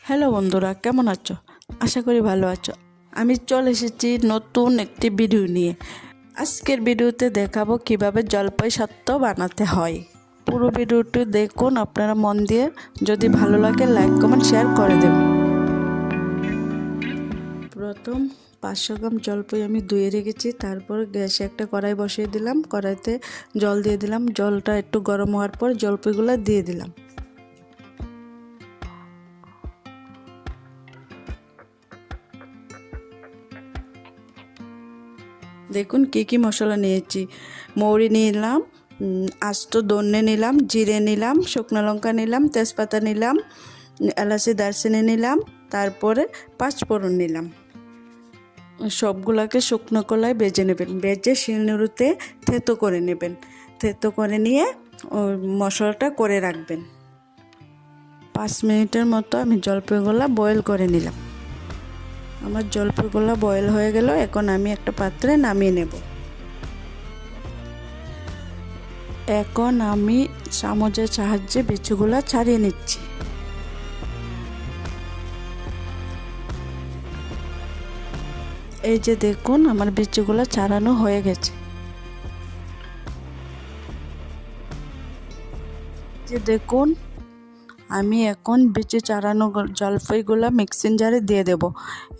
Hello বন্ধুরা, কেমন আছো? আশা করি ভালো আছো। আমি চলে এসেছি নতুন একটি ভিডিও নিয়ে। আজকের ভিডিওতে দেখাবো কিভাবে জলপাই সাত্তু বানাতে হয়। পুরো ভিডিওটি দেখুন আপনারা মন দিয়ে। যদি ভালো লাগে লাইক কমেন্ট শেয়ার করে দেবেন। প্রথম 500 গ্রাম জলপাই আমি ধুয়ে রেখেছি। তারপর গ্যাসে একটা কড়াই বসিয়ে দিলাম। কড়াইতে জল দিয়ে দিলাম। জলটা একটু গরম হওয়ার পর জলপাইগুলো দিয়ে দিলাম। দেখুন কি মশলা নিয়েছি। মৌরি নিলাম, আস্ত ধনে নিলাম, জিরে নিলাম, শুকনো লঙ্কা নিলাম, তেজপাতা নিলাম, এলাচি দারচিনি নিলাম, তারপরে পাঁচফোড়ন নিলাম। সবগুলোকে শুকনো কলায় ভেজে নেবেন। ভেজে শিলনোড়াতে থেতো করে নেবেন। থেতো করে নিয়ে ওই মশলাটা করে রাখবেন। 5 মিনিটের মতো আমি জলপাইগুলো বয়েল করে নিলাম। আমার জলপাইগুলো বয়েল হয়ে গেল। এখন আমি একটা পাত্রে নামিয়ে নেব। এখন আমি চামচের সাহায্যে বিচিগুলো ছাড়িয়ে নিচ্ছি। এই যে দেখুন আমার বিচিগুলো ছাড়ানো হয়ে গেছে। যে দেখুন আমি এখন বিচি ছাড়ানো জলপাইগুলো মিক্সিং জারে দিয়ে দেব।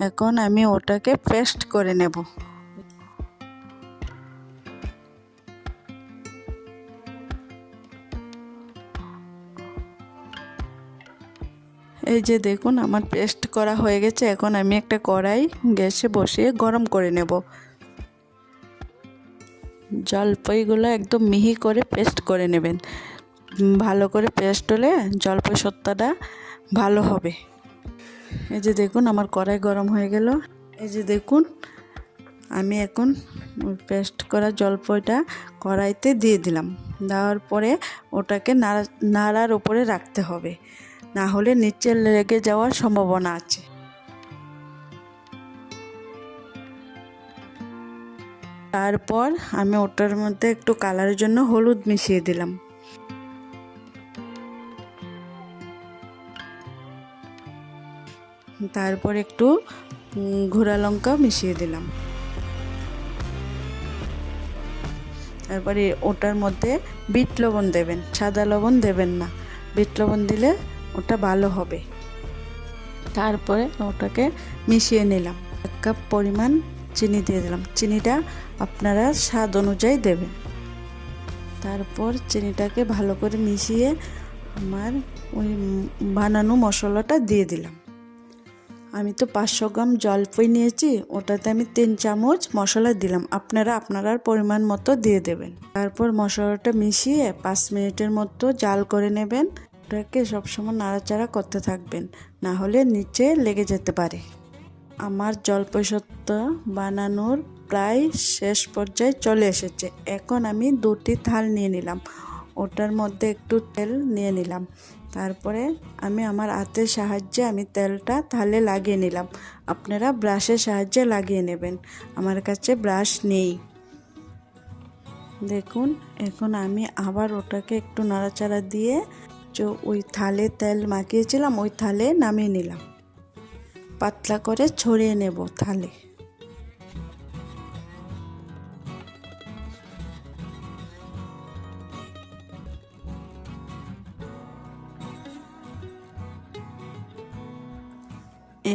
এখন আমি ওটাকে পেস্ট করে নেব। এই যে দেখুন আমার পেস্ট করা হয়ে গেছে। এখন আমি একটা কড়াই গ্যাসে বসিয়ে গরম করে নেব। জলপাইগুলো একদম মিহি করে পেস্ট করে নেবেন। ভালো করে পেস্ট হলে জলপাই সত্ত্বটা ভালো হবে। এই যে দেখুন আমার কড়াই গরম হয়ে গেল। এই যে দেখুন আমি এখন পেস্ট করা জলপাইটা কড়াইতে দিয়ে দিলাম। দেওয়ার পরে ওটাকে নাড়ার উপরে রাখতে হবে, না হলে নিচে লেগে যাওয়ার সম্ভাবনা আছে। তারপর আমি ওটার মধ্যে একটু কালারের জন্য হলুদ মিশিয়ে দিলাম। তারপর একটু গুঁড়া লঙ্কা মিশিয়ে দিলাম। তারপরে ওটার মধ্যে বিট লবণ দেবেন, সাদা লবণ দেবেন না। বিট লবণ দিলে ওটা ভালো হবে। তারপরে ওটাকে মিশিয়ে নিলাম। 1 কাপ পরিমাণ চিনি দিয়ে দিলাম। চিনিটা আপনারা স্বাদ অনুযায়ী দেবেন। তারপর চিনিটাকে ভালো করে মিশিয়ে আমার ওই বানানো মশলাটা দিয়ে দিলাম। আমি তো 500 গ্রাম জলপাই নিয়েছি, ওটাতে আমি 3 চামচ মশলা দিলাম। আপনারা আপনার পরিমাণ মতো দিয়ে দেবেন। তারপর মশলাটা মিশিয়ে 5 মিনিটের মতো জাল করে নেবেন। ওটাকে সবসময় নাড়াচাড়া করতে থাকবেন, না হলে নিচে লেগে যেতে পারে। আমার জলপাই সাত্তু বানানোর প্রায় শেষ পর্যায়ে চলে এসেছে। এখন আমি 2টি থাল নিয়ে নিলাম। ওটার মধ্যে একটু তেল নিয়ে নিলাম। তারপরে আমি আমার হাতের সাহায্যে আমি তেলটা থালে লাগিয়ে নিলাম। আপনারা ব্রাশের সাহায্যে লাগিয়ে নেবেন। আমার কাছে ব্রাশ নেই। দেখুন এখন আমি আবার ওটাকে একটু নাড়াচাড়া দিয়ে ওই থালে তেল মাখিয়েছিলাম ওই থালে নামিয়ে নিলাম। পাতলা করে ছড়িয়ে নেব থালে।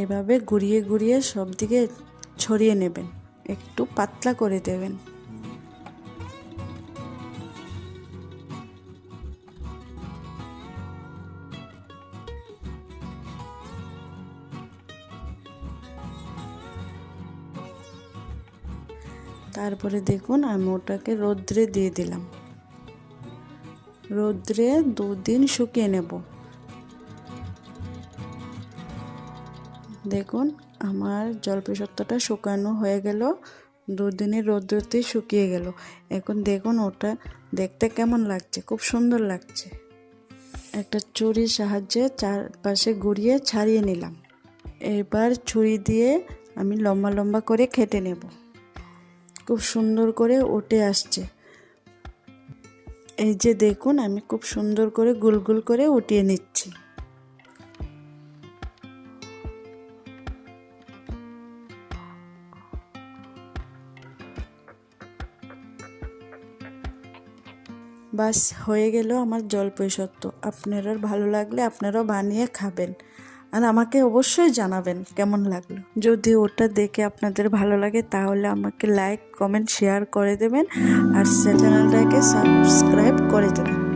এভাবে ঘুরিয়ে ঘুরিয়ে সব দিকে ছড়িয়ে নেবেন, একটু পাতলা করে দেবেন। তারপরে দেখুন আমি ওটাকে রৌদ্রে দিয়ে দিলাম। রৌদ্রে 2 দিন শুকিয়ে নেব। দেখুন আমার জলপাই সাত্তুটা শুকানো হয়ে গেল। 2 দিনের রৌদ্রতেই শুকিয়ে গেল। এখন দেখুন ওটা দেখতে কেমন লাগছে, খুব সুন্দর লাগছে। একটা ছুরির সাহায্যে চারপাশে ঘুরিয়ে ছাড়িয়ে নিলাম। এবার ছুরি দিয়ে আমি লম্বা লম্বা করে কেটে নেব। খুব সুন্দর করে উঠে আসছে। এই যে দেখুন আমি খুব সুন্দর করে গোল গোল করে উঠিয়ে নিচ্ছি। বাস হয়ে গেল আমার জলপাই সত্ত্ব। আপনাদের ভালো লাগলে আপনারাও বানিয়ে খাবেন, আর আমাকে অবশ্যই জানাবেন কেমন লাগলো। যদি ওটা দেখে আপনাদের ভালো লাগে তাহলে আমাকে লাইক, কমেন্ট, শেয়ার করে দেবেন আর চ্যানেলটাকে সাবস্ক্রাইব করে দেবেন।